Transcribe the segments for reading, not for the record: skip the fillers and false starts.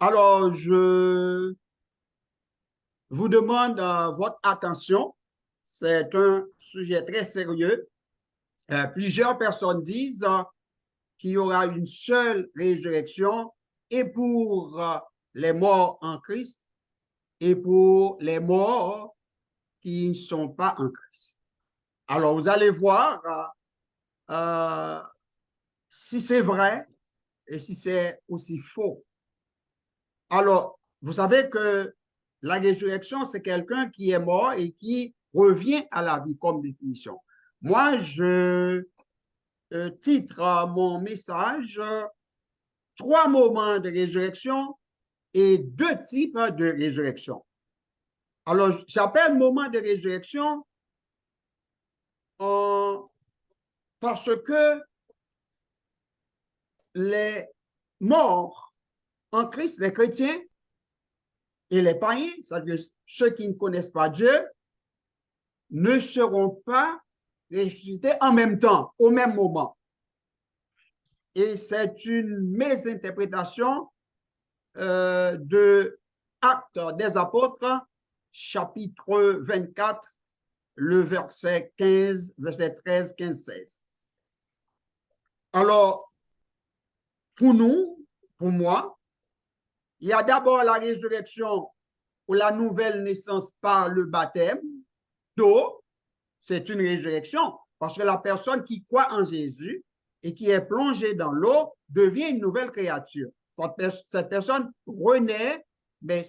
Alors, je vous demande votre attention. C'est un sujet très sérieux. Plusieurs personnes disent qu'il y aura une seule résurrection et pour les morts en Christ et pour les morts qui ne sont pas en Christ. Alors, vous allez voir euh, si c'est vrai et si c'est aussi faux. Alors, vous savez que la résurrection, c'est quelqu'un qui est mort et qui revient à la vie comme définition. Moi, je titre mon message trois moments de résurrection et deux types de résurrection. Alors, j'appelle moment de résurrection parce que les morts en Christ, les chrétiens et les païens, c'est-à-dire ceux qui ne connaissent pas Dieu, ne seront pas ressuscités en même temps, au même moment. Et c'est une mésinterprétation de Actes des Apôtres, chapitre 24, le verset 15, verset 13, 15, 16. Alors, pour nous, pour moi, il y a d'abord la résurrection ou la nouvelle naissance par le baptême d'eau. C'est une résurrection parce que la personne qui croit en Jésus et qui est plongée dans l'eau devient une nouvelle créature. Cette personne renaît, mais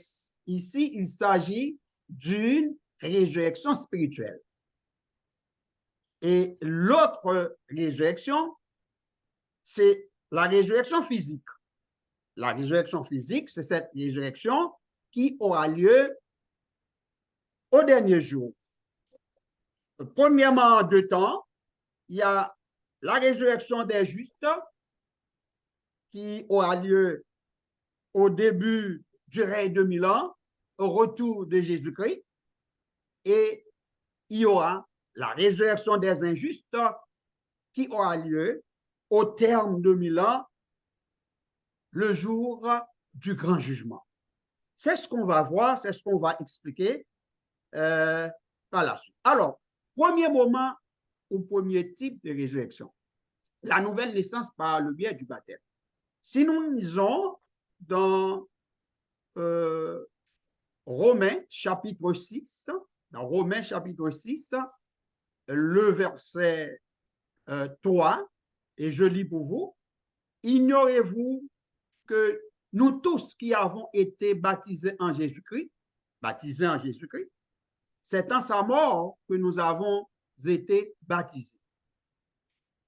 ici, il s'agit d'une résurrection spirituelle. Et l'autre résurrection, c'est la résurrection physique. La résurrection physique, c'est cette résurrection qui aura lieu au dernier jour. Premièrement, en deux temps, il y a la résurrection des justes qui aura lieu au début du règne de 1000 ans, au retour de Jésus-Christ, et il y aura la résurrection des injustes qui aura lieu au terme de 1000 ans, le jour du grand jugement. C'est ce qu'on va voir, c'est ce qu'on va expliquer par la suite. Alors, premier moment ou premier type de résurrection, la nouvelle naissance par le biais du baptême. Si nous lisons dans Romains chapitre 6, dans Romains chapitre 6, le verset 3, et je lis pour vous, ignorez-vous que nous tous qui avons été baptisés en Jésus-Christ, c'est en sa mort que nous avons été baptisés.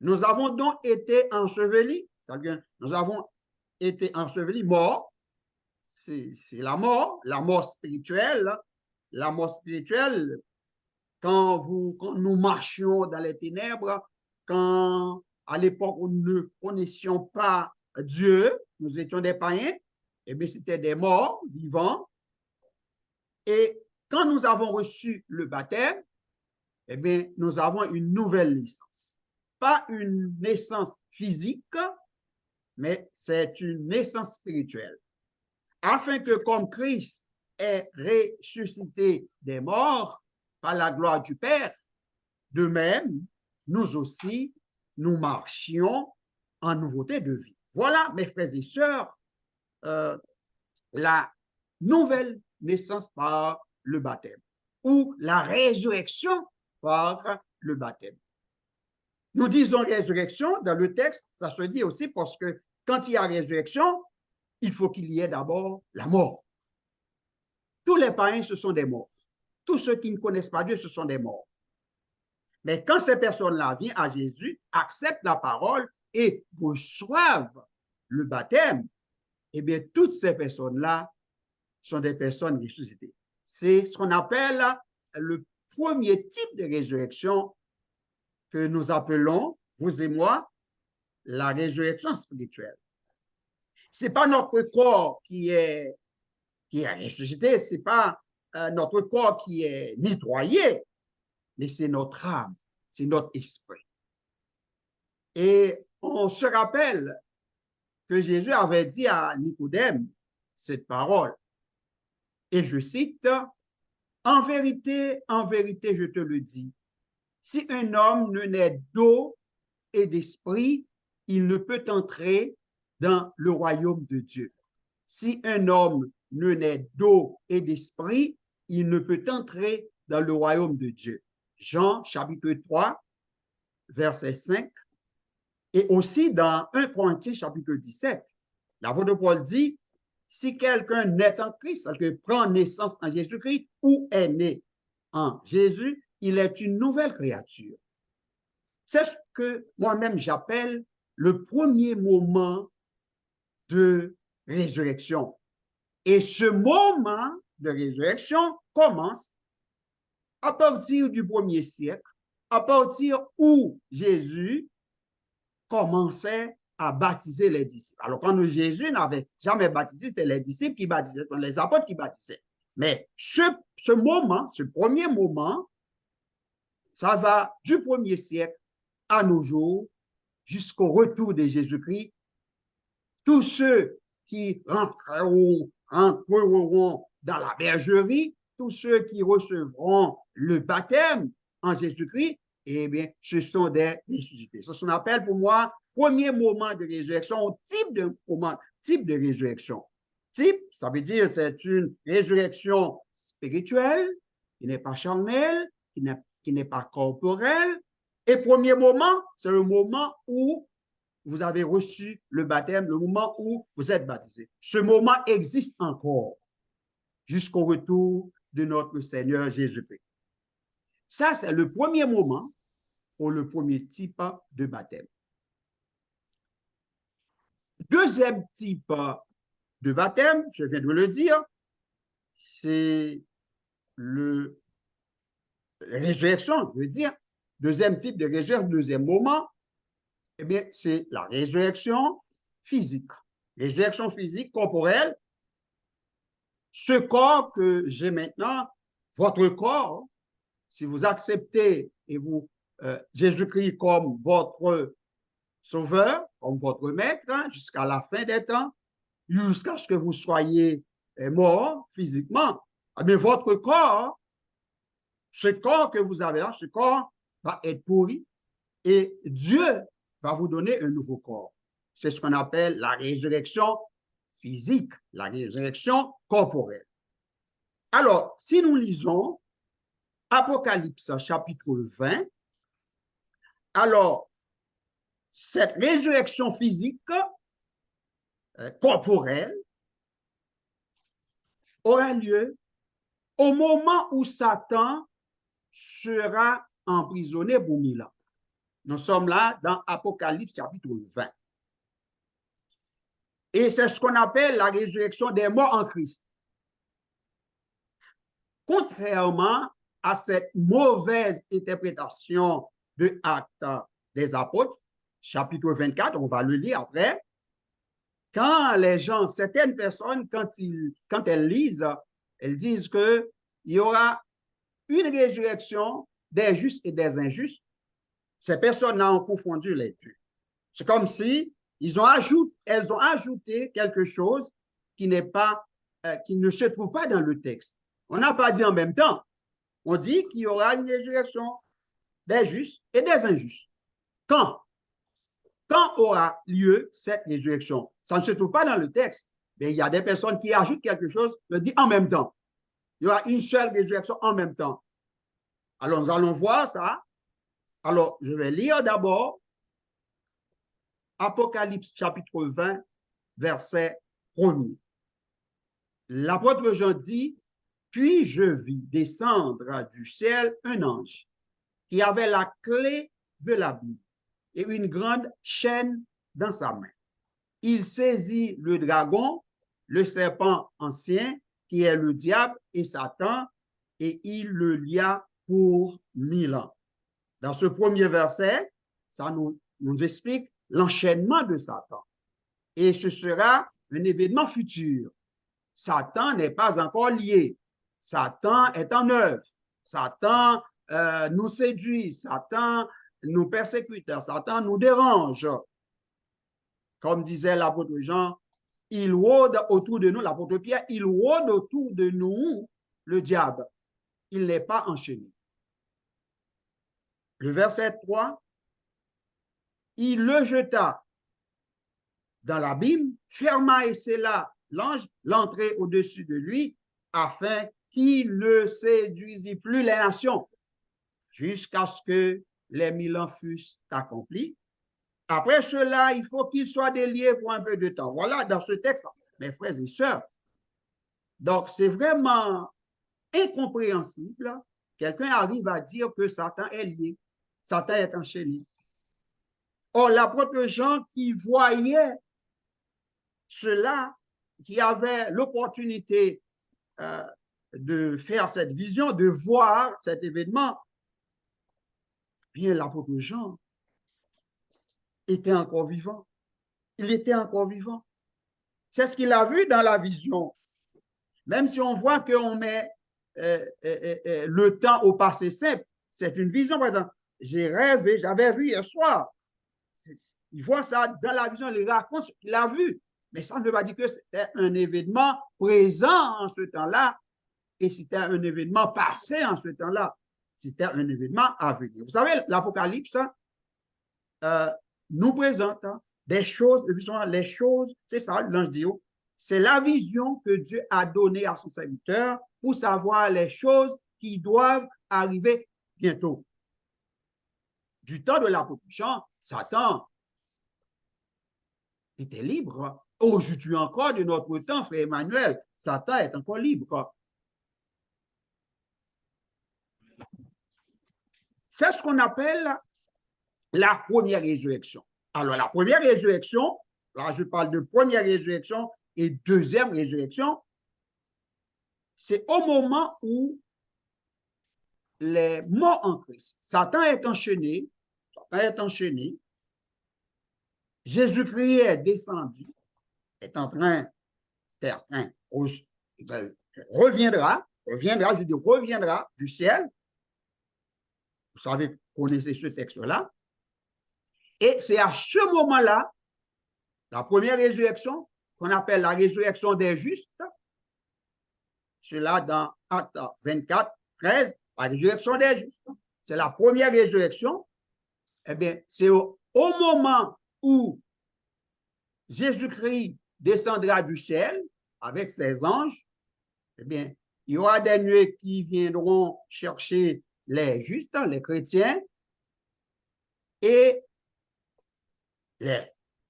Nous avons donc été ensevelis, c'est-à-dire nous avons été ensevelis, morts, c'est la mort spirituelle. La mort spirituelle, quand nous marchions dans les ténèbres, quand à l'époque où nous ne connaissions pas Dieu, nous étions des païens, eh bien c'était des morts vivants. Et quand nous avons reçu le baptême, eh bien nous avons une nouvelle naissance. Pas une naissance physique, mais c'est une naissance spirituelle. Afin que comme Christ est ressuscité des morts par la gloire du Père, de même, nous aussi, nous marchions en nouveauté de vie. Voilà, mes frères et sœurs, la nouvelle naissance par le baptême ou la résurrection par le baptême. Nous disons résurrection, dans le texte, ça se dit aussi parce que quand il y a résurrection, il faut qu'il y ait d'abord la mort. Tous les païens, ce sont des morts. Tous ceux qui ne connaissent pas Dieu, ce sont des morts. Mais quand ces personnes-là viennent à Jésus, acceptent la parole et reçoivent le baptême, eh bien, toutes ces personnes-là sont des personnes ressuscitées. C'est ce qu'on appelle le premier type de résurrection que nous appelons, vous et moi, la résurrection spirituelle. Ce n'est pas notre corps qui est ressuscité, ce n'est pas notre corps qui est nettoyé, mais c'est notre âme, c'est notre esprit. Et on se rappelle que Jésus avait dit à Nicodème, cette parole. Et je cite, en vérité, je te le dis, si un homme ne naît d'eau et d'esprit, il ne peut entrer dans le royaume de Dieu. Si un homme ne naît d'eau et d'esprit, il ne peut entrer dans le royaume de Dieu. Jean chapitre 3, verset 5, et aussi dans 1 Corinthiens chapitre 17. L'apôtre Paul dit, si quelqu'un naît en Christ, c'est-à-dire prend naissance en Jésus-Christ ou est né en Jésus, il est une nouvelle créature. C'est ce que moi-même j'appelle le premier moment de résurrection. Et ce moment de résurrection commence à partir du 1er siècle, à partir où Jésus commençait à baptiser les disciples. Alors, quand Jésus n'avait jamais baptisé, c'était les disciples qui baptisaient, c'était les apôtres qui baptisaient. Mais ce moment, ce premier moment, ça va du 1er siècle à nos jours, jusqu'au retour de Jésus-Christ. Tous ceux qui entreront dans la bergerie, tous ceux qui recevront le baptême en Jésus-Christ, eh bien, ce sont des ressuscités. C'est ce qu'on appelle pour moi premier moment de résurrection, type de résurrection. Type, ça veut dire c'est une résurrection spirituelle, qui n'est pas charnelle, qui n'est pas corporelle. Et premier moment, c'est le moment où vous avez reçu le baptême, le moment où vous êtes baptisé. Ce moment existe encore jusqu'au retour de notre Seigneur Jésus-Christ. Ça, c'est le premier moment ou le premier type de baptême. Deuxième type de baptême, je viens de le dire, c'est la résurrection, je veux dire. Deuxième type de résurrection, deuxième moment, eh bien, c'est la résurrection physique. Résurrection physique, corporelle. Ce corps que j'ai maintenant, votre corps, si vous acceptez et vous Jésus-Christ comme votre sauveur, comme votre maître, jusqu'à la fin des temps, jusqu'à ce que vous soyez mort physiquement, eh bien, votre corps, ce corps que vous avez là, ce corps va être pourri et Dieu va vous donner un nouveau corps. C'est ce qu'on appelle la résurrection physique, la résurrection corporelle. Alors, si nous lisons Apocalypse chapitre 20, alors, cette résurrection physique corporelle aura lieu au moment où Satan sera emprisonné pour 1000 ans. Nous sommes là dans Apocalypse chapitre 20. Et c'est ce qu'on appelle la résurrection des morts en Christ. Contrairement à cette mauvaise interprétation de Actes des Apôtres, chapitre 24, on va le lire après, quand les gens, certaines personnes, quand elles lisent, elles disent qu'il y aura une résurrection des justes et des injustes. Ces personnes-là ont confondu les deux. C'est comme si elles ont ajouté quelque chose qui ne se trouve pas dans le texte. On n'a pas dit en même temps. On dit qu'il y aura une résurrection des justes et des injustes. Quand aura lieu cette résurrection? Ça ne se trouve pas dans le texte, mais il y a des personnes qui ajoutent quelque chose, le dit en même temps. Il y aura une seule résurrection en même temps. Alors, nous allons voir ça. Alors, je vais lire d'abord Apocalypse chapitre 20, verset 1er. L'apôtre Jean dit, « Puis je vis descendre du ciel un ange qui avait la clé de la Bible et une grande chaîne dans sa main. Il saisit le dragon, le serpent ancien, qui est le diable et Satan, et il le lia pour 1000 ans. » Dans ce premier verset, ça nous explique l'enchaînement de Satan. Et ce sera un événement futur. Satan n'est pas encore lié. Satan est en œuvre. Satan nous séduit. Satan nous persécute. Satan nous dérange. Comme disait l'apôtre Jean, il rôde autour de nous, l'apôtre Pierre, il rôde autour de nous le diable. Il n'est pas enchaîné. Le verset 3, il le jeta dans l'abîme, ferma et scella l'ange, l'entrée au-dessus de lui, afin qu'il ne séduisit plus les nations, jusqu'à ce que les 1000 ans fussent accomplis. Après cela, il faut qu'il soit délié pour un peu de temps. Voilà dans ce texte, mes frères et sœurs. Donc, c'est vraiment incompréhensible. Quelqu'un arrive à dire que Satan est lié, Satan est enchaîné. Or, l'apôtre Jean qui voyait cela, qui avait l'opportunité de faire cette vision, de voir cet événement, bien l'apôtre Jean était encore vivant. Il était encore vivant. C'est ce qu'il a vu dans la vision. Même si on voit qu'on met le temps au passé simple, c'est une vision. Par exemple, j'ai rêvé, j'avais vu hier soir. Il voit ça dans la vision, il raconte ce qu'il a vu. Mais ça ne veut pas dire que c'était un événement présent en ce temps-là et c'était un événement passé en ce temps-là. C'était un événement à venir. Vous savez, l'Apocalypse nous présente des choses, les choses, c'est ça, l'ange dit, c'est la vision que Dieu a donnée à son serviteur pour savoir les choses qui doivent arriver bientôt. Du temps de l'apôtre Jean, Satan était libre. Aujourd'hui encore, de notre temps, frère Emmanuel, Satan est encore libre. C'est ce qu'on appelle la première résurrection. Alors, la première résurrection, là, je parle de première résurrection et deuxième résurrection, c'est au moment où les morts en Christ, Satan est enchaîné, Jésus-Christ est descendu, reviendra, reviendra du ciel. Vous savez, vous connaissez ce texte-là. Et c'est à ce moment-là, la première résurrection, qu'on appelle la résurrection des justes, cela dans Actes 24, 13, la résurrection des justes. C'est la première résurrection. Eh bien, c'est au moment où Jésus-Christ descendra du ciel avec ses anges, eh bien, il y aura des nuées qui viendront chercher les justes, les chrétiens, et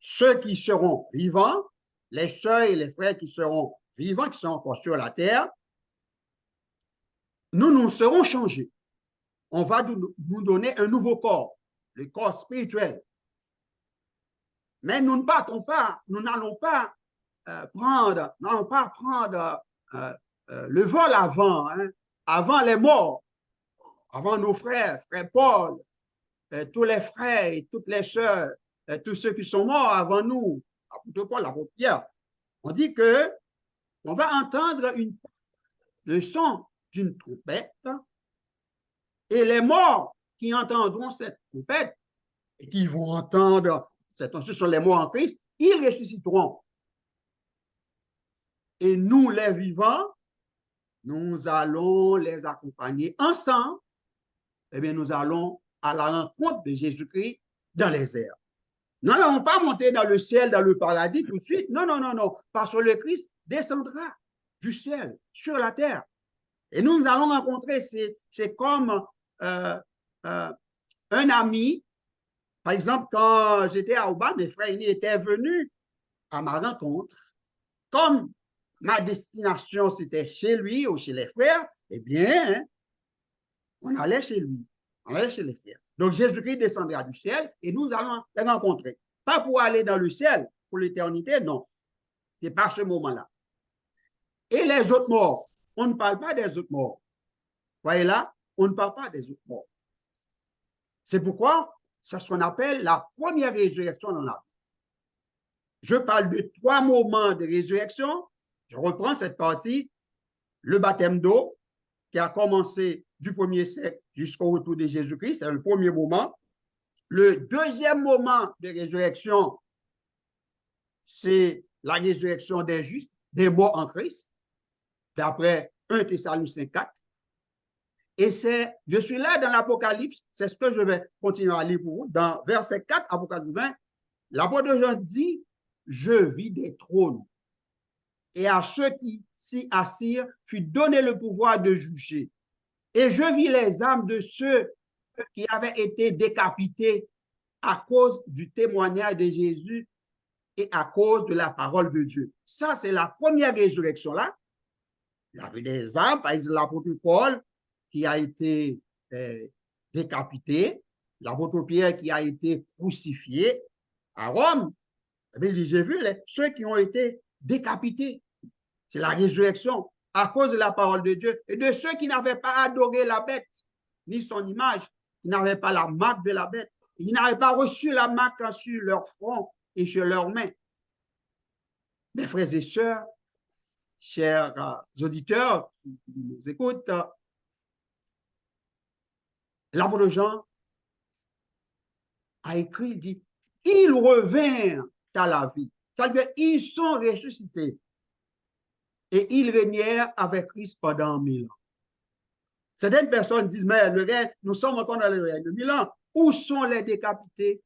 ceux qui seront vivants, les sœurs et les frères qui seront vivants, qui sont encore sur la terre, nous serons changés. On va nous donner un nouveau corps, le corps spirituel. Mais nous ne partons pas, nous n'allons pas prendre le vol avant les morts, avant nos frères, frère Paul, tous les frères et toutes les sœurs, tous ceux qui sont morts avant nous, l'apôtre Paul, l'apôtre Pierre. On dit que on va entendre le son d'une trompette et les morts qui entendront cette trompette et qui vont entendre, ce sont les morts en Christ, ils ressusciteront. Et nous, les vivants, nous allons les accompagner ensemble. Eh bien, nous allons à la rencontre de Jésus-Christ dans les airs. Nous n'allons pas monter dans le ciel, dans le paradis tout de suite. Non, non, non, non. Parce que le Christ descendra du ciel sur la terre. Et nous allons rencontrer, c'est comme un ami. Par exemple, quand j'étais à Oba, mes frères aînés étaient venus à ma rencontre. Comme ma destination, c'était chez lui ou chez les frères, eh bien, on allait chez lui, on allait chez les frères. Donc, Jésus-Christ descendra du ciel et nous allons les rencontrer. Pas pour aller dans le ciel pour l'éternité, non. C'est pas ce moment-là. Et les autres morts, on ne parle pas des autres morts. Voyez là, on ne parle pas des autres morts. C'est pourquoi c'est ce qu'on appelle la première résurrection dans la vie. Je parle de 3 moments de résurrection. Je reprends cette partie. Le baptême d'eau, qui a commencé du 1er siècle jusqu'au retour de Jésus-Christ, c'est le premier moment. Le deuxième moment de résurrection, c'est la résurrection des justes, des morts en Christ, d'après 1 Thessaloniciens 4. Et je suis là dans l'Apocalypse, c'est ce que je vais continuer à lire pour vous. Dans verset 4, Apocalypse 20, l'apôtre Jean dit, je vis des trônes. Et à ceux qui s'y assirent fut donné le pouvoir de juger. Et je vis les âmes de ceux qui avaient été décapités à cause du témoignage de Jésus et à cause de la parole de Dieu. Ça, c'est la première résurrection là. Il y avait des âmes, par exemple l'apôtre Paul qui a été décapité, l'apôtre Pierre qui a été crucifié à Rome. J'ai vu ceux qui ont été décapités. C'est la résurrection à cause de la parole de Dieu et de ceux qui n'avaient pas adoré la bête, ni son image, qui n'avaient pas la marque de la bête. Ils n'avaient pas reçu la marque sur leur front et sur leurs mains. Mes frères et sœurs, chers auditeurs qui nous écoutent, l'apôtre Jean a écrit, il dit, ils revinrent à la vie. C'est-à-dire qu'ils sont ressuscités. Et ils régnèrent avec Christ pendant 1000 ans. Certaines personnes disent, mais le règne, nous sommes encore dans le règne de 1000 ans. Où sont les décapités?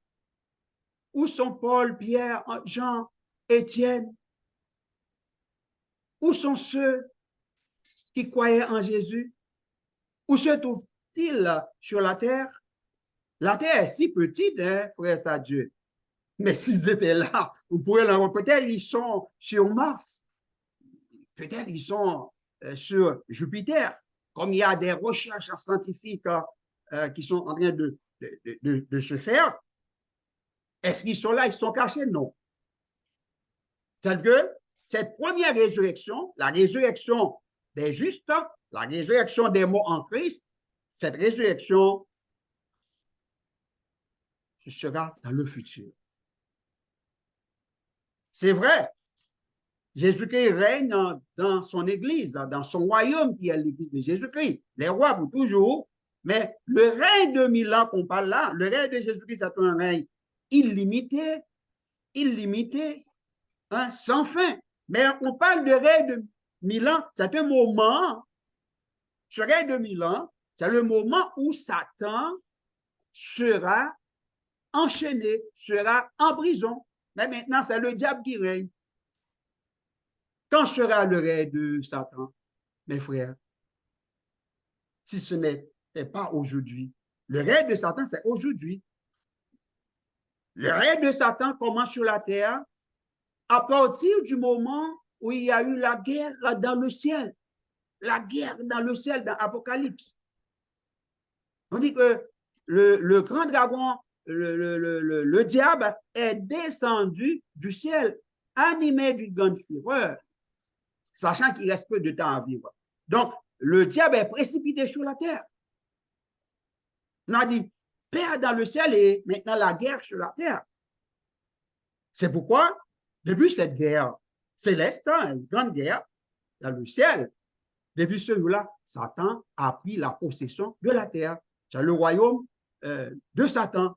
Où sont Paul, Pierre, Jean, Étienne? Où sont ceux qui croyaient en Jésus? Où se trouvent-ils sur la terre? La terre est si petite, hein, frère à Dieu. Mais s'ils étaient là, vous pourrez l'en voir. Peut-être ils sont sur Mars. Peut-être ils sont sur Jupiter. Comme il y a des recherches scientifiques qui sont en train de se faire. Est-ce qu'ils sont là? Ils sont cachés? Non. C'est que cette première résurrection, la résurrection des justes, la résurrection des morts en Christ, cette résurrection, ce sera dans le futur. C'est vrai, Jésus-Christ règne dans son Église, dans son royaume qui est l'Église de Jésus-Christ. Les rois pour toujours, mais le règne de 1000 ans qu'on parle là, le règne de Jésus-Christ, c'est un règne illimité, hein, sans fin. Mais on parle de règne de 1000 ans, c'est un moment, ce règne de 1000 ans, c'est le moment où Satan sera enchaîné, sera en prison. Mais maintenant, c'est le diable qui règne. Quand sera le règne de Satan, mes frères? Si ce n'est pas aujourd'hui. Le règne de Satan, c'est aujourd'hui. Le règne de Satan commence sur la terre à partir du moment où il y a eu la guerre dans le ciel. La guerre dans le ciel, dans Apocalypse. On dit que le grand dragon, le diable, est descendu du ciel, animé d'une grande fureur, sachant qu'il reste peu de temps à vivre. Donc, le diable est précipité sur la terre. On a dit, Père dans le ciel et maintenant la guerre sur la terre. C'est pourquoi, depuis cette guerre céleste, une grande guerre dans le ciel, depuis ce jour-là, Satan a pris la possession de la terre. C'est le royaume de Satan.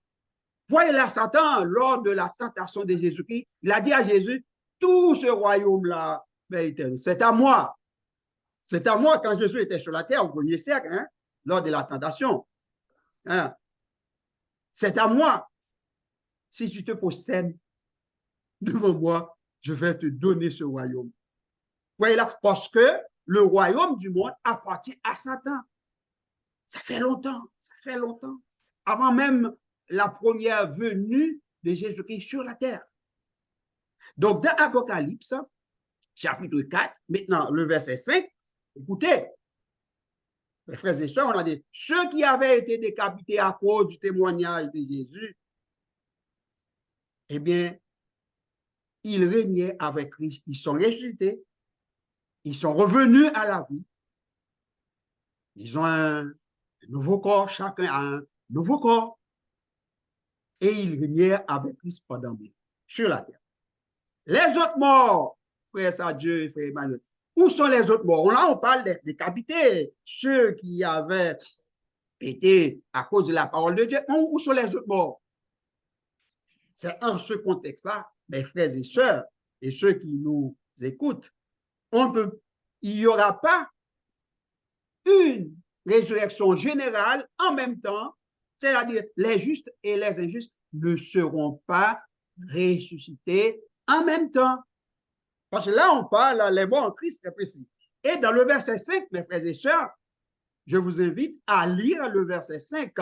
Voyez là, Satan, lors de la tentation de Jésus-Christ, il a dit à Jésus, tout ce royaume-là, c'est à moi. C'est à moi quand Jésus était sur la terre au premier siècle, hein, lors de la tentation. Hein. C'est à moi. Si tu te possèdes devant moi, je vais te donner ce royaume. Voyez là, parce que le royaume du monde appartient à Satan. Ça fait longtemps, avant même la première venue de Jésus-Christ sur la terre. Donc, dans Apocalypse, chapitre 4, maintenant le verset 5, écoutez, mes frères et sœurs, on a dit, ceux qui avaient été décapités à cause du témoignage de Jésus, eh bien, ils régnaient avec Christ, ils sont ressuscités, ils sont revenus à la vie, ils ont un nouveau corps, chacun a un nouveau corps, et ils régnaient avec Christ pendant 1000 ans sur la terre. Les autres morts, frère Sadieu et frère Emmanuel, où sont les autres morts? Là, on parle des décapités, ceux qui avaient été à cause de la parole de Dieu. Où sont les autres morts? C'est en ce contexte-là, mes frères et sœurs, et ceux qui nous écoutent, il n'y aura pas une résurrection générale en même temps, c'est-à-dire les justes et les injustes ne seront pas ressuscités en même temps. Parce que là, on parle, les morts en Christ, c'est précis. Et dans le verset 5, mes frères et sœurs, je vous invite à lire le verset 5.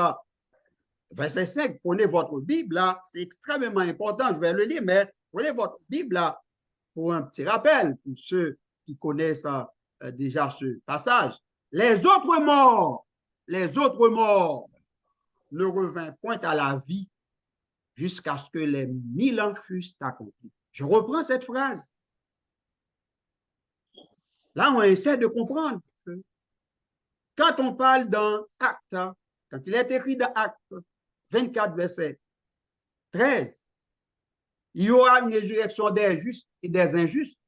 Verset 5, prenez votre Bible là, c'est extrêmement important, je vais le lire, mais prenez votre Bible là pour un petit rappel, pour ceux qui connaissent déjà ce passage. Les autres morts ne revinrent point à la vie jusqu'à ce que les 1000 ans fussent accomplis. Je reprends cette phrase. Là, on essaie de comprendre. Quand on parle dans Actes, quand il est écrit dans Actes 24, verset 13, il y aura une résurrection des justes et des injustes.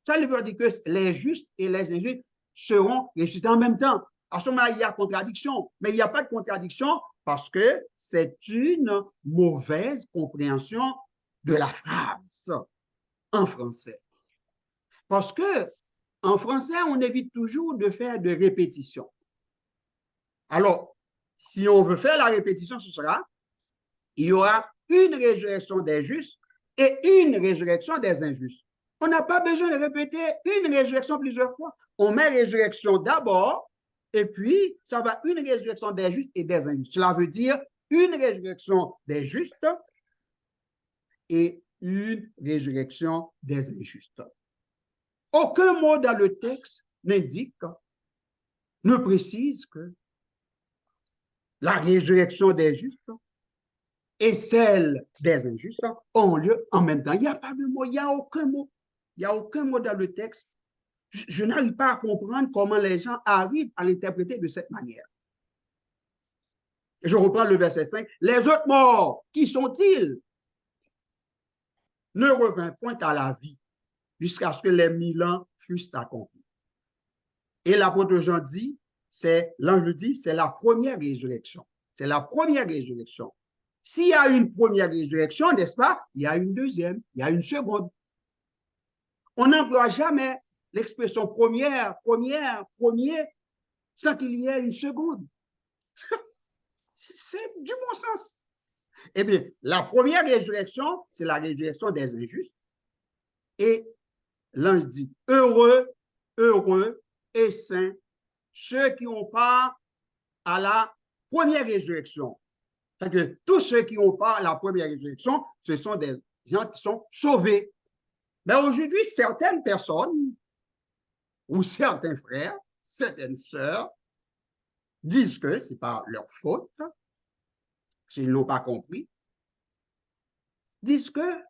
Ça veut dire que les justes et les injustes seront ressuscités en même temps. À ce moment-là, il y a contradiction, mais il n'y a pas de contradiction parce que c'est une mauvaise compréhension de la phrase en français. Parce que en français, on évite toujours de faire de répétition. Alors, si on veut faire la répétition, ce sera, il y aura une résurrection des justes et une résurrection des injustes. On n'a pas besoin de répéter une résurrection plusieurs fois. On met résurrection d'abord, et puis ça va une résurrection des justes et des injustes. Cela veut dire une résurrection des justes et une résurrection des injustes. Aucun mot dans le texte n'indique, ne précise que la résurrection des justes et celle des injustes ont lieu en même temps. Il n'y a pas de mot, il n'y a aucun mot. Il n'y a aucun mot dans le texte. Je n'arrive pas à comprendre comment les gens arrivent à l'interpréter de cette manière. Je reprends le verset 5. Les autres morts, qui sont-ils? Ne revinrent point à la vie jusqu'à ce que les 1000 ans fussent accomplis. Et l'apôtre Jean dit, l'ange dit, c'est la première résurrection. C'est la première résurrection. S'il y a une première résurrection, n'est-ce pas, il y a une deuxième, il y a une seconde. On n'emploie jamais l'expression première, premier, sans qu'il y ait une seconde. C'est du bon sens. Eh bien, la première résurrection, c'est la résurrection des injustes. Et l'ange dit, heureux et saints, ceux qui ont part à la première résurrection. C'est-à-dire que tous ceux qui ont part à la première résurrection, ce sont des gens qui sont sauvés. Mais aujourd'hui, certaines personnes ou certains frères, certaines sœurs disent que ce n'est pas leur faute, s'ils n'ont pas compris, disent que,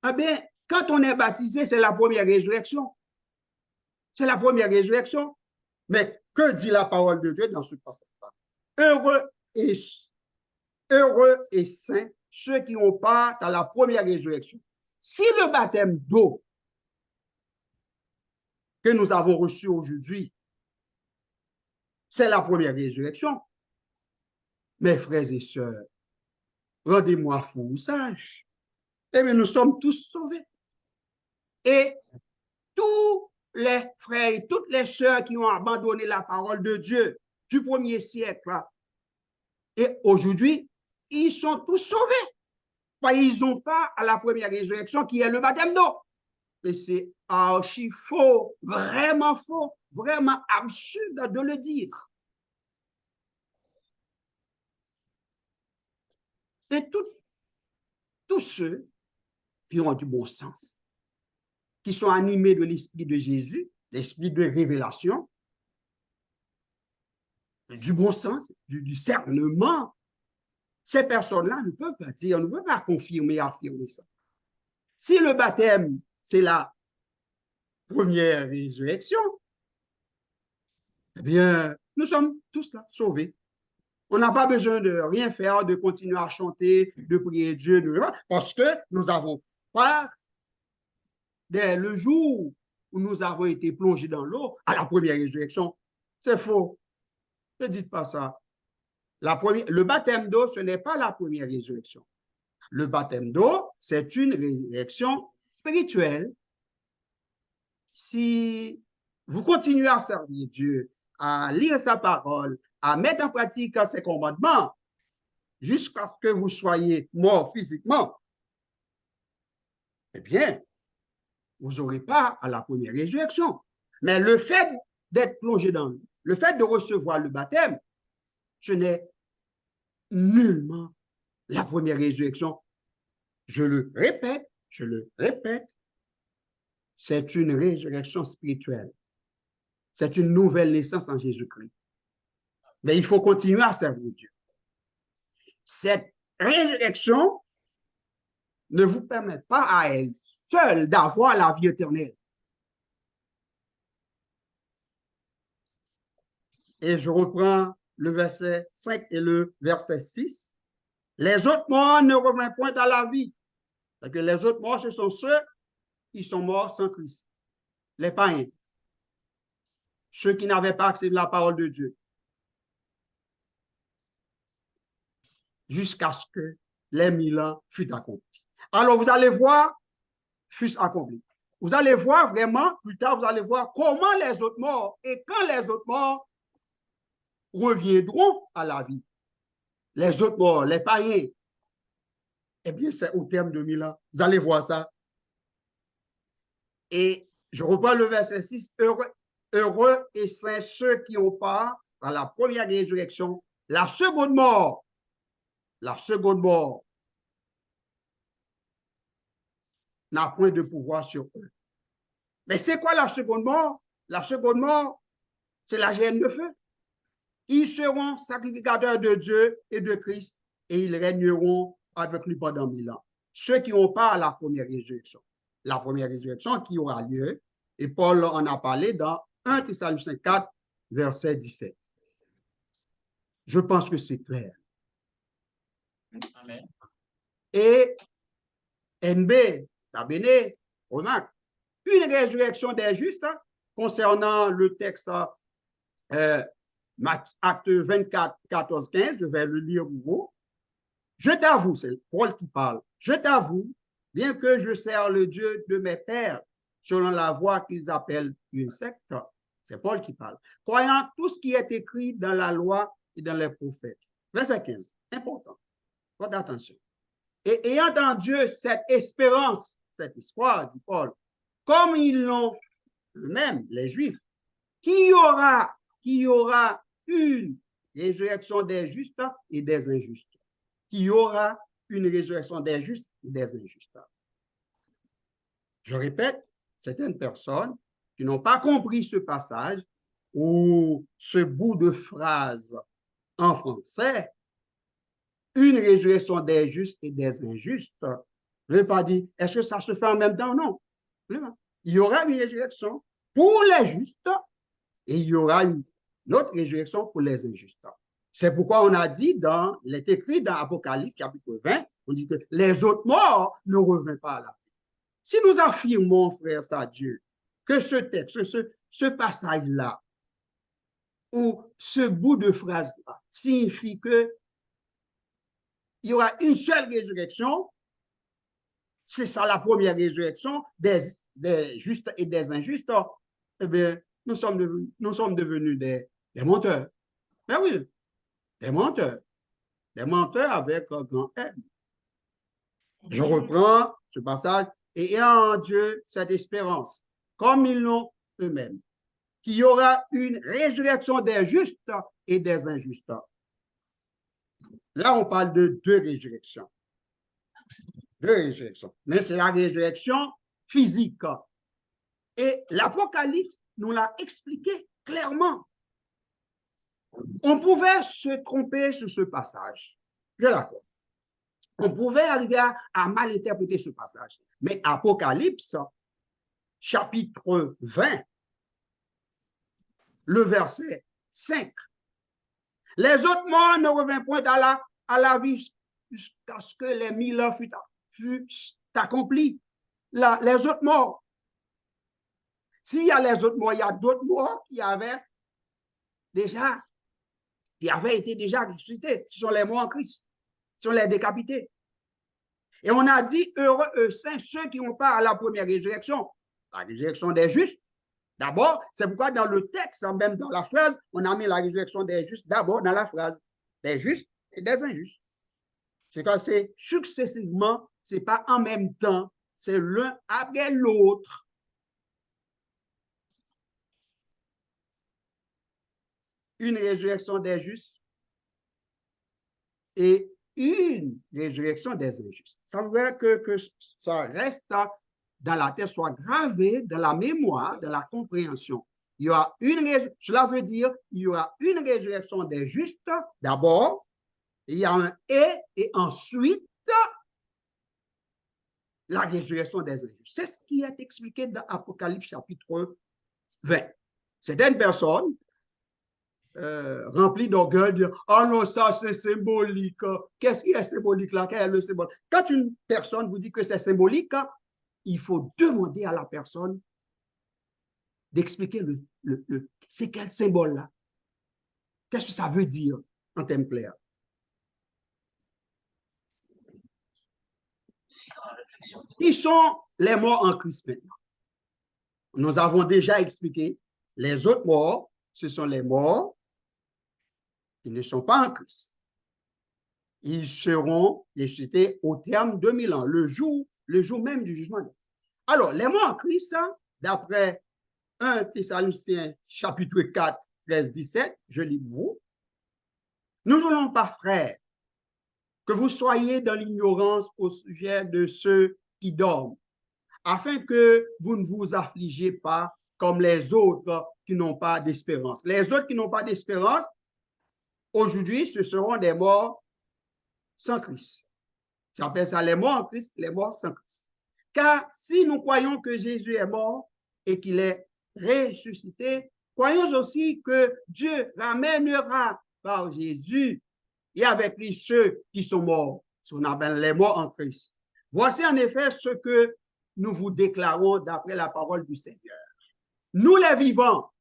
eh bien, quand on est baptisé, c'est la première résurrection. C'est la première résurrection. Mais que dit la parole de Dieu dans ce passage? Heureux et saints ceux qui ont part à la première résurrection. Si le baptême d'eau que nous avons reçu aujourd'hui, c'est la première résurrection, mes frères et sœurs, rendez-moi fou ou sage. Eh bien, nous sommes tous sauvés. Et tous les frères et toutes les sœurs qui ont abandonné la parole de Dieu du premier siècle, et aujourd'hui, ils sont tous sauvés. Ils n'ont pas à la première résurrection qui est le baptême d'eau. Et c'est archi faux, vraiment absurde de le dire. Et tous ceux qui ont du bon sens, qui sont animés de l'esprit de Jésus, l'esprit de révélation, du bon sens, du discernement, ces personnes-là ne peuvent pas dire, ne peuvent pas confirmer, affirmer ça. Si le baptême, c'est la première résurrection, eh bien, nous sommes tous là, sauvés. On n'a pas besoin de rien faire, de continuer à chanter, de prier Dieu, parce que nous avons part dès le jour où nous avons été plongés dans l'eau à la première résurrection. C'est faux. Ne dites pas ça. Le baptême d'eau, ce n'est pas la première résurrection. Le baptême d'eau, c'est une résurrection spirituelle, si vous continuez à servir Dieu, à lire sa parole, à mettre en pratique ses commandements, jusqu'à ce que vous soyez mort physiquement, eh bien, vous n'aurez pas à la première résurrection. Mais le fait d'être plongé dans l'eau, le fait de recevoir le baptême, ce n'est nullement la première résurrection. Je le répète, c'est une résurrection spirituelle. C'est une nouvelle naissance en Jésus-Christ. Mais il faut continuer à servir Dieu. Cette résurrection ne vous permet pas à elle seule d'avoir la vie éternelle. Et je reprends le verset 5 et le verset 6. Les autres morts ne reviennent point à la vie. Parce que les autres morts, ce sont ceux qui sont morts sans Christ. Les païens. Ceux qui n'avaient pas accès à la parole de Dieu. Jusqu'à ce que les 1000 ans fût accomplis. Alors, vous allez voir, fût accompli. Vous allez voir vraiment, plus tard, vous allez voir comment les autres morts et quand les autres morts reviendront à la vie. Les autres morts, les païens, eh bien, c'est au terme de 1000 ans. Vous allez voir ça. Et je reprends le verset 6. Heureux et saints ceux qui ont part dans la première résurrection. La seconde mort n'a point de pouvoir sur eux. Mais c'est quoi la seconde mort? La seconde mort, c'est la géhenne de feu. Ils seront sacrificateurs de Dieu et de Christ et ils régneront avec lui pendant 1000 ans. Ceux qui ont part à la première résurrection. La première résurrection qui aura lieu, et Paul en a parlé dans 1 Thessaloniciens 4, verset 17. Je pense que c'est clair. Amen. Et NB, Tabéné, remarque, une résurrection des justes concernant le texte acte 24, 14, 15, je vais le lire pour vous. Je t'avoue, c'est Paul qui parle, je t'avoue, bien que je sers le Dieu de mes pères, selon la voie qu'ils appellent une secte, c'est Paul qui parle, croyant tout ce qui est écrit dans la loi et dans les prophètes. Verset 15, important, faites attention. Et ayant en Dieu cette espérance, cet espoir, dit Paul, comme ils l'ont eux-mêmes, les Juifs, qu'il y aura une résurrection des justes et des injustes. Qu'il y aura une résurrection des justes et des injustes. Je répète, certaines personnes qui n'ont pas compris ce passage ou ce bout de phrase en français, une résurrection des justes et des injustes, je ne vais pas dire, est-ce que ça se fait en même temps? Non. Il y aura une résurrection pour les justes et il y aura une autre résurrection pour les injustes. C'est pourquoi on a dit, il est écrit dans Apocalypse chapitre 20, on dit que les autres morts ne reviennent pas à la vie. Si nous affirmons, frères à Dieu, que ce texte, ce passage-là, ou ce bout de phrase-là, signifie que il y aura une seule résurrection, c'est ça la première résurrection des justes et des injustes, eh bien, nous sommes devenus des menteurs. Mais oui, des menteurs avec un grand M. Je reprends ce passage, et ayant en Dieu cette espérance, comme ils l'ont eux-mêmes, qu'il y aura une résurrection des justes et des injustes. Là, on parle de deux résurrections. Mais c'est la résurrection physique. Et l'Apocalypse nous l'a expliqué clairement. On pouvait se tromper sur ce passage. Je l'accorde. On pouvait arriver à mal interpréter ce passage. Mais Apocalypse, chapitre 20, le verset 5. Les autres morts ne reviennent point à la vie jusqu'à ce que les 1000 ans fût accomplis. Les autres morts. S'il y a les autres morts, il y a d'autres morts qui avaient été déjà ressuscités. Ce sont les morts en Christ. Ce sont les décapités. Et on a dit, heureux eux saints, ceux qui ont part à la première résurrection, la résurrection des justes. D'abord, c'est pourquoi dans le texte, même dans la phrase, on a mis la résurrection des justes d'abord dans la phrase, des justes et des injustes. C'est quand c'est successivement, c'est pas en même temps, c'est l'un après l'autre. Une résurrection des justes et une résurrection des injustes. Ça veut dire que ça reste dans la tête, soit gravé dans la mémoire, dans la compréhension. Il y aura cela veut dire il y aura une résurrection des justes d'abord, il y a un et ensuite la résurrection des injustes. C'est ce qui est expliqué dans Apocalypse chapitre 20. Certaines personnes remplies d'orgueil disent « Ah non, ça c'est symbolique. » Qu'est-ce qui est symbolique là? Quel est le symbole? Quand une personne vous dit que c'est symbolique, il faut demander à la personne d'expliquer c'est quel symbole là? Qu'est-ce que ça veut dire en termes clairs? Qui sont les morts en Christ maintenant? Nous avons déjà expliqué les autres morts, ce sont les morts qui ne sont pas en Christ. Ils seront ressuscités au terme de 1000 ans, le jour même du jugement. Alors, les morts en Christ, d'après 1 Thessaloniciens chapitre 4, 13, 17, je lis pour vous. Nous ne voulons pas, frères, que vous soyez dans l'ignorance au sujet de ceux qui dorment, afin que vous ne vous affligez pas comme les autres qui n'ont pas d'espérance. Les autres qui n'ont pas d'espérance, aujourd'hui, ce seront des morts sans Christ. J'appelle ça les morts en Christ, les morts sans Christ. Car si nous croyons que Jésus est mort et qu'il est ressuscité, croyons aussi que Dieu ramènera par Jésus et avec lui ceux qui sont morts, ce qu'on appelle les morts en Christ. Voici en effet ce que nous vous déclarons d'après la parole du Seigneur. Nous les vivants,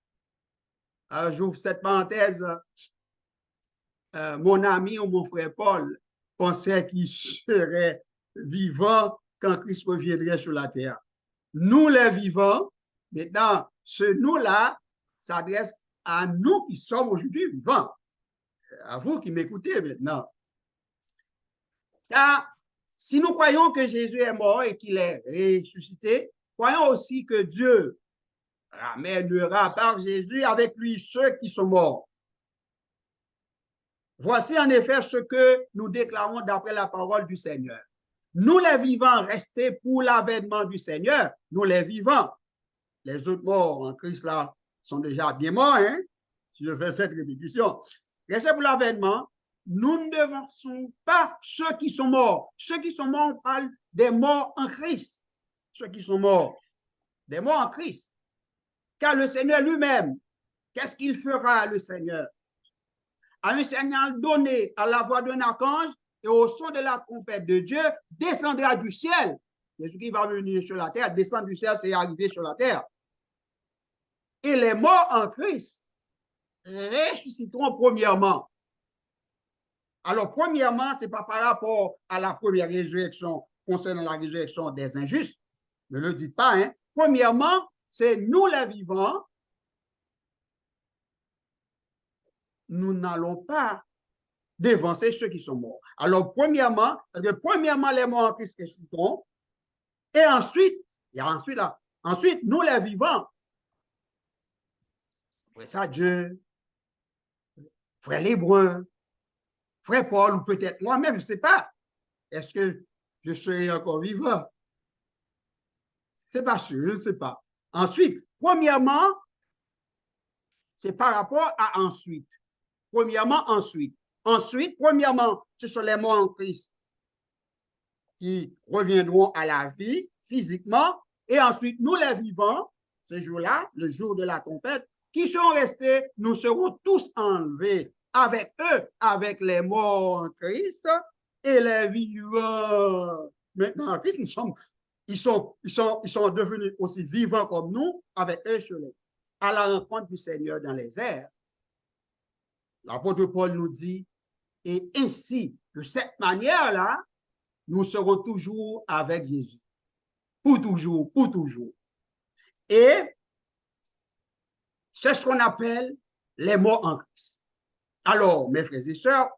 j'ouvre cette parenthèse, mon ami ou mon frère Paul pensait qu'il serait vivant quand Christ reviendrait sur la terre. Nous les vivants, maintenant, ce nous-là s'adresse à nous qui sommes aujourd'hui vivants. À vous qui m'écoutez maintenant. Car si nous croyons que Jésus est mort et qu'il est ressuscité, croyons aussi que Dieu ramènera par Jésus avec lui ceux qui sont morts. Voici en effet ce que nous déclarons d'après la parole du Seigneur. Nous les vivants restés pour l'avènement du Seigneur, nous les vivants. Les autres morts en Christ là sont déjà bien morts, hein? Si je fais cette répétition. Restés pour l'avènement, nous ne devançons pas ceux qui sont morts. Ceux qui sont morts, on parle des morts en Christ. Ceux qui sont morts, des morts en Christ. Car le Seigneur lui-même, qu'est-ce qu'il fera, le Seigneur? À un signal donné à la voix d'un archange et au son de la trompette de Dieu, descendra du ciel. Jésus qui va venir sur la terre, descendre du ciel, c'est arriver sur la terre. Et les morts en Christ ressusciteront premièrement. Alors, premièrement, ce n'est pas par rapport à la première résurrection concernant la résurrection des injustes. Ne le dites pas, hein. Premièrement, c'est nous les vivants. Nous n'allons pas devancer ceux qui sont morts. Alors, premièrement, les morts en Christ ressusciteront. Et ensuite, ensuite, nous les vivants. Après ça, Dieu, frère l'Hébreu, frère Paul, ou peut-être moi-même, je ne sais pas. Est-ce que je serai encore vivant? Ce n'est pas sûr, je ne sais pas. Ensuite, premièrement, c'est par rapport à ensuite. Premièrement, ensuite. Ensuite, premièrement, ce sont les morts en Christ qui reviendront à la vie physiquement. Et ensuite, nous les vivants, ce jour-là, le jour de la trompette, qui sont restés, nous serons tous enlevés avec eux, avec les morts en Christ et les vivants. Maintenant, en Christ, ils sont devenus aussi vivants comme nous, avec eux sur les, à la rencontre du Seigneur dans les airs. L'apôtre Paul nous dit, et ainsi, de cette manière-là, nous serons toujours avec Jésus. Pour toujours, pour toujours. Et c'est ce qu'on appelle les morts en Christ. Alors, mes frères et sœurs,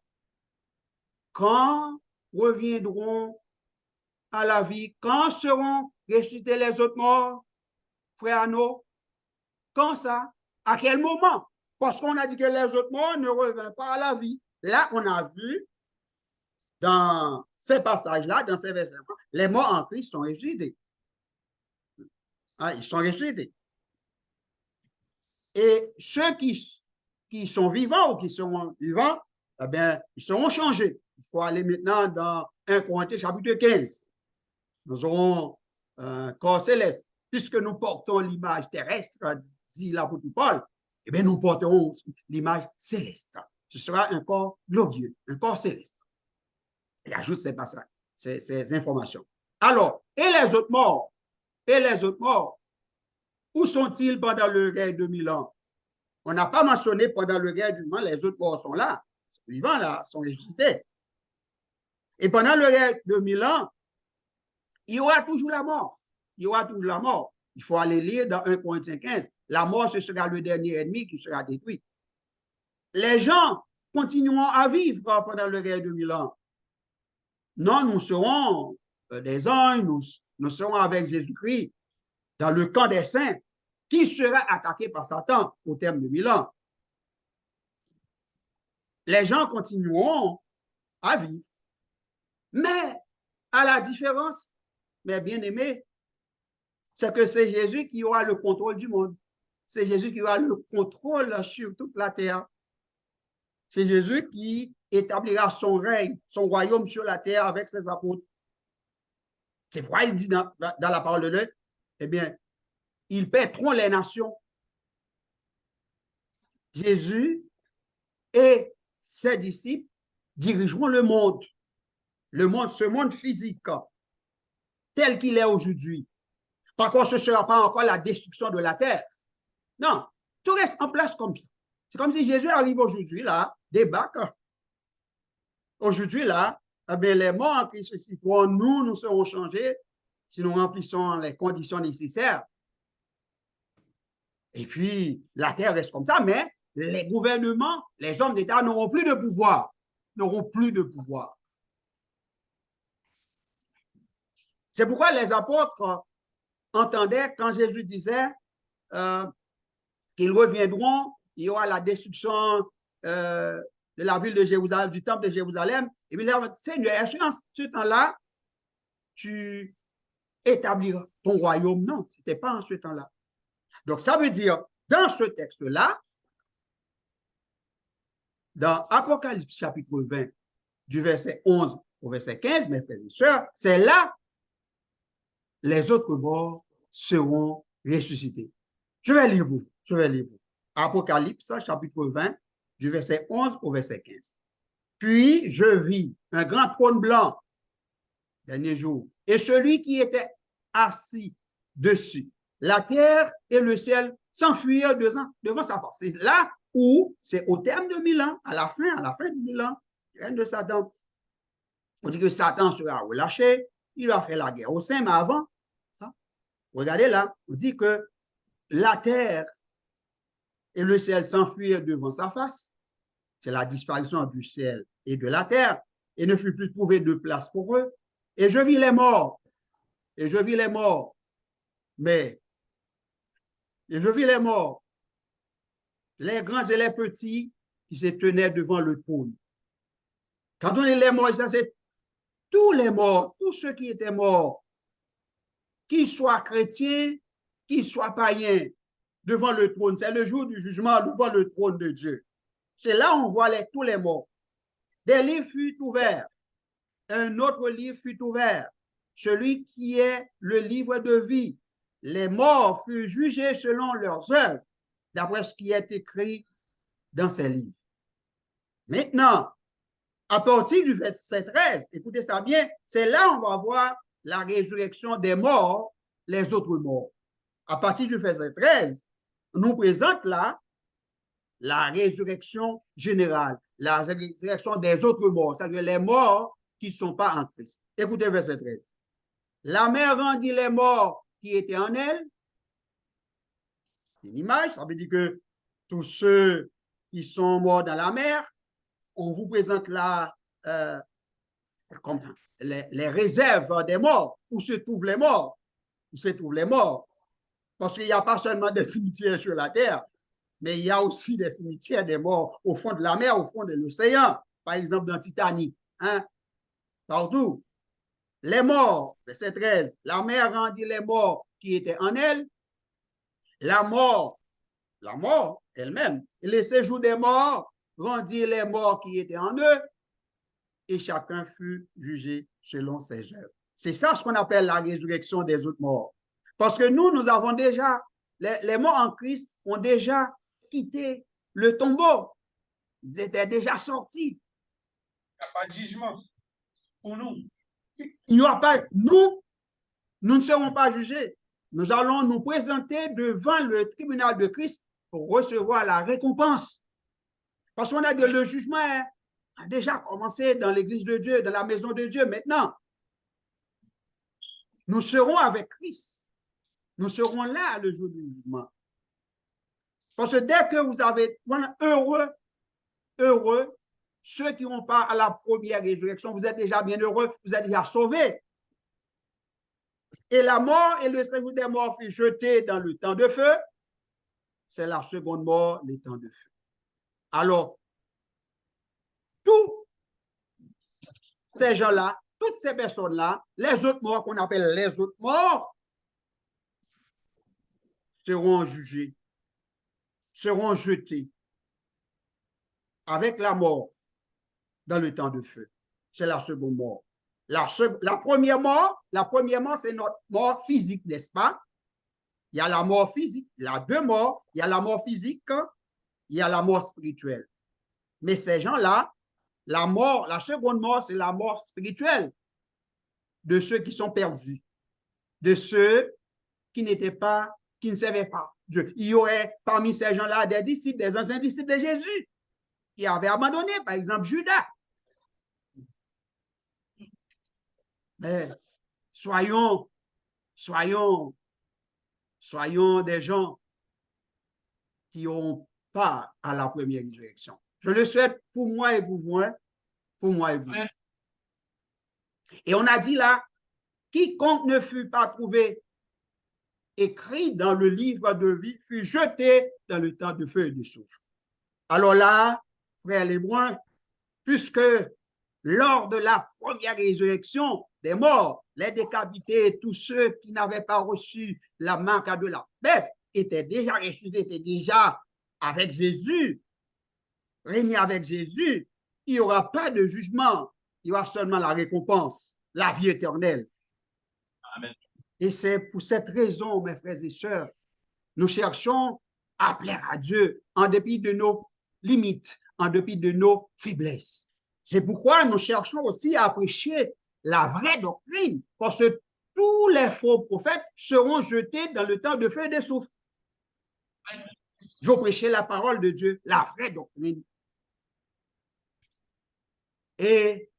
quand reviendront à la vie, quand seront ressuscités les autres morts, frère Arnaud, quand ça? À quel moment? Parce qu'on a dit que les autres morts ne reviennent pas à la vie. Là, on a vu dans ces passages-là, dans ces versets, les morts en Christ sont ressuscités. Ils sont ressuscités. Et ceux qui sont vivants ou qui seront vivants, eh bien, ils seront changés. Il faut aller maintenant dans 1 Corinthiens chapitre 15. Nous aurons un corps céleste. Puisque nous portons l'image terrestre, dit l'apôtre Paul, eh bien, nous porterons l'image céleste. Ce sera un corps glorieux, un corps céleste. Il ajoute ces passages, ces informations. Alors, et les autres morts? Et les autres morts? Où sont-ils pendant le règne de 1000 ans? On n'a pas mentionné pendant le règne du monde, les autres morts sont là, sont vivants là, sont ressuscités. Et pendant le règne de 1000 ans, il y aura toujours la mort. Il y aura toujours la mort. Il faut aller lire dans 1 Corinthiens 15. La mort, ce sera le dernier ennemi qui sera détruit. Les gens continueront à vivre pendant le règne de 1000 ans. Non, nous serons des anges, nous serons avec Jésus-Christ dans le camp des saints qui sera attaqué par Satan au terme de 1000 ans. Les gens continueront à vivre. Mais à la différence, mes bien-aimés, c'est que c'est Jésus qui aura le contrôle du monde. C'est Jésus qui aura le contrôle sur toute la terre. C'est Jésus qui établira son règne, son royaume sur la terre avec ses apôtres. C'est pourquoi il dit dans la parole de Dieu, eh bien, ils paîtront les nations. Jésus et ses disciples dirigeront le monde, ce monde physique, tel qu'il est aujourd'hui. Par contre, ce ne sera pas encore la destruction de la terre. Non, tout reste en place comme ça. C'est comme si Jésus arrive aujourd'hui, là, débarque. Aujourd'hui, là, eh bien, les morts en Christ ressusciteront, nous serons changés si nous remplissons les conditions nécessaires. Et puis, la terre reste comme ça, mais les gouvernements, les hommes d'État n'auront plus de pouvoir. N'auront plus de pouvoir. C'est pourquoi les apôtres entendaient quand Jésus disait qu'ils reviendront, il y aura la destruction de la ville de Jérusalem, du temple de Jérusalem. Et puis, Seigneur, est-ce qu'en ce temps-là, tu établiras ton royaume? Non, ce n'était pas en ce temps-là. Donc, ça veut dire, dans ce texte-là, dans Apocalypse chapitre 20, du verset 11 au verset 15, mes frères et sœurs, c'est là les autres morts seront ressuscités. Je vais lire vous. Apocalypse chapitre 20, du verset 11 au verset 15. Puis je vis un grand trône blanc, dernier jour, et celui qui était assis dessus. La terre et le ciel s'enfuirent devant sa face. C'est là où, c'est au terme de 1000 ans, à la fin de 1000 ans, règne de Satan. On dit que Satan sera relâché, il va faire la guerre au sein, mais avant, ça, regardez là, on dit que la terre et le ciel s'enfuirent devant sa face. C'est la disparition du ciel et de la terre, et ne fut plus trouvé de place pour eux. Et je vis les morts, mais les grands et les petits qui se tenaient devant le trône. Quand on dit les morts, ça c'est tous les morts, tous ceux qui étaient morts, qu'ils soient chrétiens, qu'ils soient païens, devant le trône. C'est le jour du jugement devant le trône de Dieu. C'est là où on voit tous les morts. Des livres furent ouverts. Un autre livre fut ouvert, celui qui est le livre de vie. Les morts furent jugés selon leurs œuvres, d'après ce qui est écrit dans ces livres. Maintenant, à partir du verset 13, écoutez ça bien, c'est là où on va voir la résurrection des morts, les autres morts. À partir du verset 13, on nous présente là la résurrection générale, la résurrection des autres morts, c'est-à-dire les morts qui ne sont pas en Christ. Écoutez verset 13. La mer rendit les morts qui étaient en elle. Une image, ça veut dire que tous ceux qui sont morts dans la mer, on vous présente là les réserves des morts, où se trouvent les morts, où se trouvent les morts. Parce qu'il n'y a pas seulement des cimetières sur la terre, mais il y a aussi des cimetières des morts au fond de la mer, au fond de l'océan, par exemple dans Titanic, hein, partout. Les morts, verset 13, la mer rendit les morts qui étaient en elle, la mort elle-même, et les séjours des morts rendit les morts qui étaient en eux, et chacun fut jugé selon ses œuvres. C'est ça ce qu'on appelle la résurrection des autres morts. Parce que nous avons déjà, les morts en Christ ont déjà quitté le tombeau. Ils étaient déjà sortis. Il n'y a pas de jugement pour nous. Il n'y aura pas, nous ne serons pas jugés. Nous allons nous présenter devant le tribunal de Christ pour recevoir la récompense. Parce qu'on a dit le jugement a déjà commencé dans l'église de Dieu, dans la maison de Dieu. Maintenant, nous serons avec Christ. Nous serons là le jour du jugement. Parce que dès que vous avez, voilà, heureux, ceux qui n'ont pas à la première résurrection, vous êtes déjà bien heureux, vous êtes déjà sauvés. Et la mort et le séjour des morts fut jeté dans le temps de feu. C'est la seconde mort, le temps de feu. Alors, tous ces gens-là, toutes ces personnes-là, les autres morts qu'on appelle les autres morts, seront jugés, seront jetés avec la mort dans le temps de feu. C'est la seconde mort. La première mort, c'est notre mort physique, n'est-ce pas? Il y a la mort physique, il y a deux morts, il y a la mort physique, il y a la mort spirituelle. Mais ces gens-là, la seconde mort, c'est la mort spirituelle de ceux qui sont perdus, de ceux qui n'étaient pas, qui ne savaient pas Dieu. Il y aurait parmi ces gens-là des disciples, des anciens disciples de Jésus, qui avaient abandonné, par exemple Judas. Mais soyons des gens qui ont part à la première résurrection. Je le souhaite pour moi et pour vous, hein? Pour moi et vous. Et on a dit là, quiconque ne fut pas trouvé écrit dans le livre de vie fut jeté dans le temps de feu et de soufre. Alors là, frères les bruns, puisque lors de la première résurrection des morts, les décapités, tous ceux qui n'avaient pas reçu la marque de la bête étaient déjà ressuscités, étaient déjà avec Jésus, régnés avec Jésus, il n'y aura pas de jugement, il y aura seulement la récompense, la vie éternelle. Amen. Et c'est pour cette raison, mes frères et sœurs, nous cherchons à plaire à Dieu en dépit de nos limites, en dépit de nos faiblesses. C'est pourquoi nous cherchons aussi à prêcher la vraie doctrine, parce que tous les faux prophètes seront jetés dans le temps de feu et de soufre. Je veux prêcher la parole de Dieu, la vraie doctrine. Et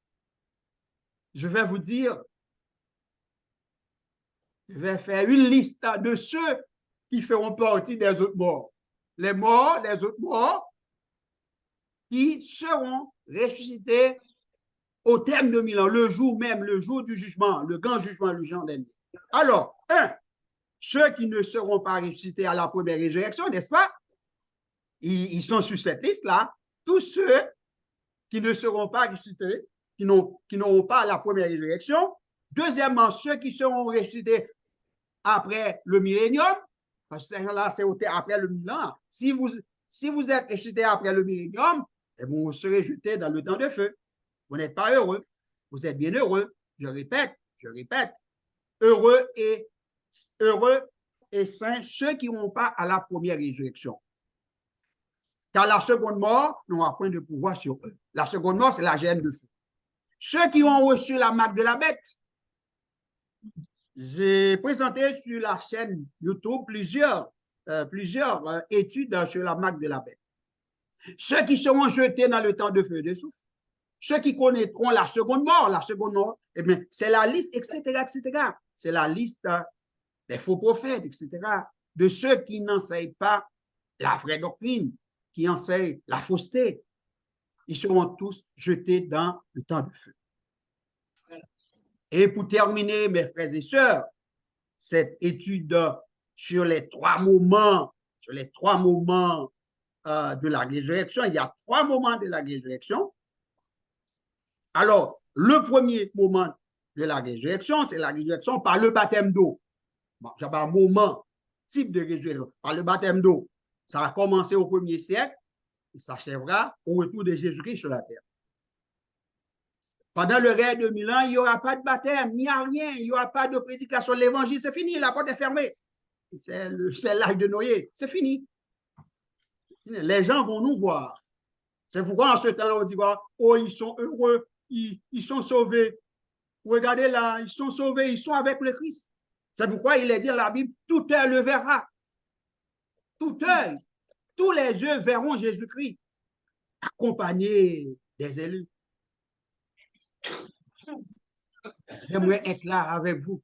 je vais vous dire, je vais faire une liste de ceux qui feront partie des autres morts. Les autres morts, qui seront ressuscités au terme de 1000 ans, le jour même, le jour du jugement, le grand jugement, le jour dernier. Alors, ceux qui ne seront pas ressuscités à la première résurrection, n'est-ce pas? Ils sont sur cette liste-là. Tous ceux qui ne seront pas ressuscités, qui n'auront pas la première résurrection. Deuxièmement, ceux qui seront ressuscités après le millénium, parce que ces gens-là, c'est après le 1000 ans. Si vous êtes ressuscités après le millénium, vous serez jetés dans le temps de feu. Vous n'êtes pas heureux. Vous êtes bien heureux. Je répète. Heureux et saints ceux qui n'ont pas à la première résurrection. Car la seconde mort n'aura point de pouvoir sur eux. La seconde mort, c'est la gemme de feu. Ceux qui ont reçu la marque de la bête, j'ai présenté sur la chaîne YouTube plusieurs études sur la marque de la bête. Ceux qui seront jetés dans le temps de feu et de soufre, ceux qui connaîtront la seconde mort, eh bien, c'est la liste, etc., etc. C'est la liste des faux prophètes, etc., de ceux qui n'enseignent pas la vraie doctrine, qui enseignent la fausseté. Ils seront tous jetés dans le temps de feu. Et pour terminer, mes frères et sœurs, cette étude sur les trois moments de la résurrection, il y a 3 moments de la résurrection. Alors, le premier moment de la résurrection, c'est la résurrection par le baptême d'eau. Bon, j'ai un moment, type de résurrection, par le baptême d'eau. Ça a commencé au 1er siècle et s'achèvera au retour de Jésus-Christ sur la terre. Pendant le règne de 1000 ans, il n'y aura pas de baptême, il n'y a rien, il n'y aura pas de prédication de l'évangile, c'est fini, la porte est fermée. C'est l'âge de Noé, c'est fini. Les gens vont nous voir. C'est pourquoi en ce temps-là, on dit, oh, ils sont heureux, ils sont sauvés. Regardez là, ils sont sauvés, ils sont avec le Christ. C'est pourquoi il est dit dans la Bible, tout œil le verra. Tout œil, tous les yeux verront Jésus-Christ, accompagné des élus. J'aimerais être là avec vous.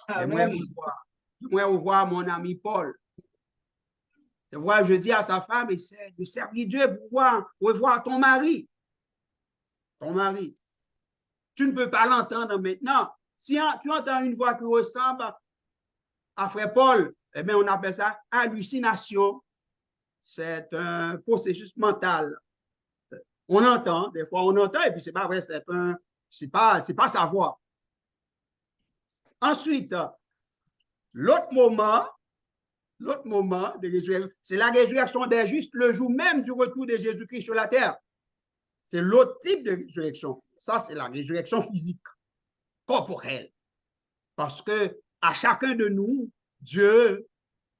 J'aimerais vous voir mon ami Paul. C'est pourquoi je dis à sa femme, essaie de servir Dieu pour revoir ton mari. Ton mari. Tu ne peux pas l'entendre maintenant. Si tu entends une voix qui ressemble à frère Paul, eh bien, on appelle ça hallucination. C'est un processus mental. On entend, des fois on entend, et puis c'est pas vrai, c'est pas sa voix. Ensuite, l'autre moment de résurrection, c'est la résurrection des justes le jour même du retour de Jésus-Christ sur la terre. C'est l'autre type de résurrection. Ça, c'est la résurrection physique, corporelle. Parce que à chacun de nous, Dieu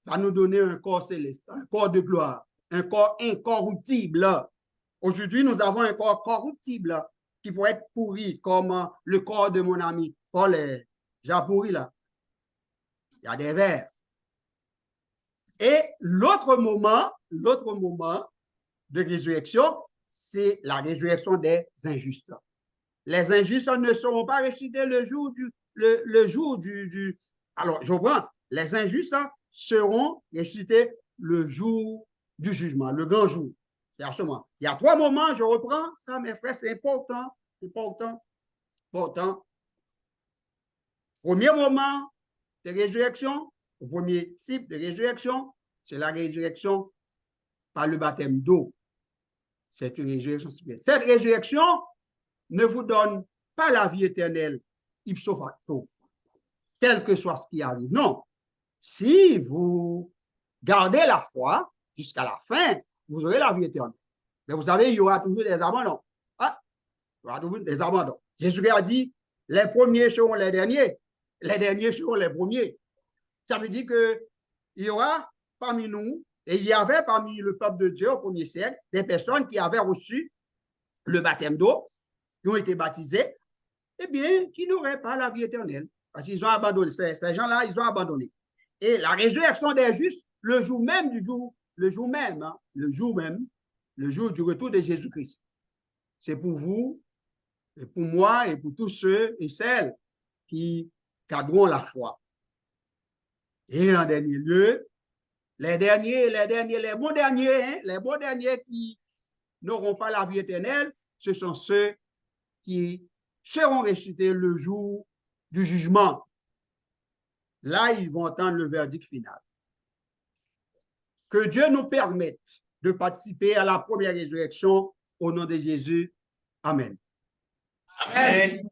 va nous donner un corps céleste, un corps de gloire, un corps incorruptible. Aujourd'hui, nous avons un corps corruptible qui pourrait être pourri, comme le corps de mon ami Paul est déjà pourri là. Il y a des vers. Et l'autre moment de résurrection, c'est la résurrection des injustes. Les injustes ne seront pas ressuscités le jour du alors, je vois, les injustes seront ressuscités le jour du jugement, le grand jour. C'est à ce moment. Il y a 3 moments, je reprends ça, mes frères, c'est important. Premier moment de résurrection, le premier type de résurrection, c'est la résurrection par le baptême d'eau. C'est une résurrection spirituelle. Cette résurrection ne vous donne pas la vie éternelle ipso facto, quel que soit ce qui arrive. Non. Si vous gardez la foi jusqu'à la fin, vous aurez la vie éternelle. Mais vous savez, il y aura toujours des abandons. Ah, il y aura toujours des abandons. Jésus a dit, les premiers seront les derniers seront les premiers. Ça veut dire qu'il y aura parmi nous, et il y avait parmi le peuple de Dieu au 1er siècle, des personnes qui avaient reçu le baptême d'eau, qui ont été baptisés, eh bien, qui n'auraient pas la vie éternelle. Parce qu'ils ont abandonné. Ces gens-là, ils ont abandonné. Et la résurrection des justes, le jour du retour de Jésus-Christ. C'est pour vous, et pour moi, et pour tous ceux et celles qui garderont la foi. Et en dernier lieu, les bons derniers qui n'auront pas la vie éternelle, ce sont ceux qui seront ressuscités le jour du jugement. Là, ils vont entendre le verdict final. Que Dieu nous permette de participer à la première résurrection au nom de Jésus. Amen. Amen.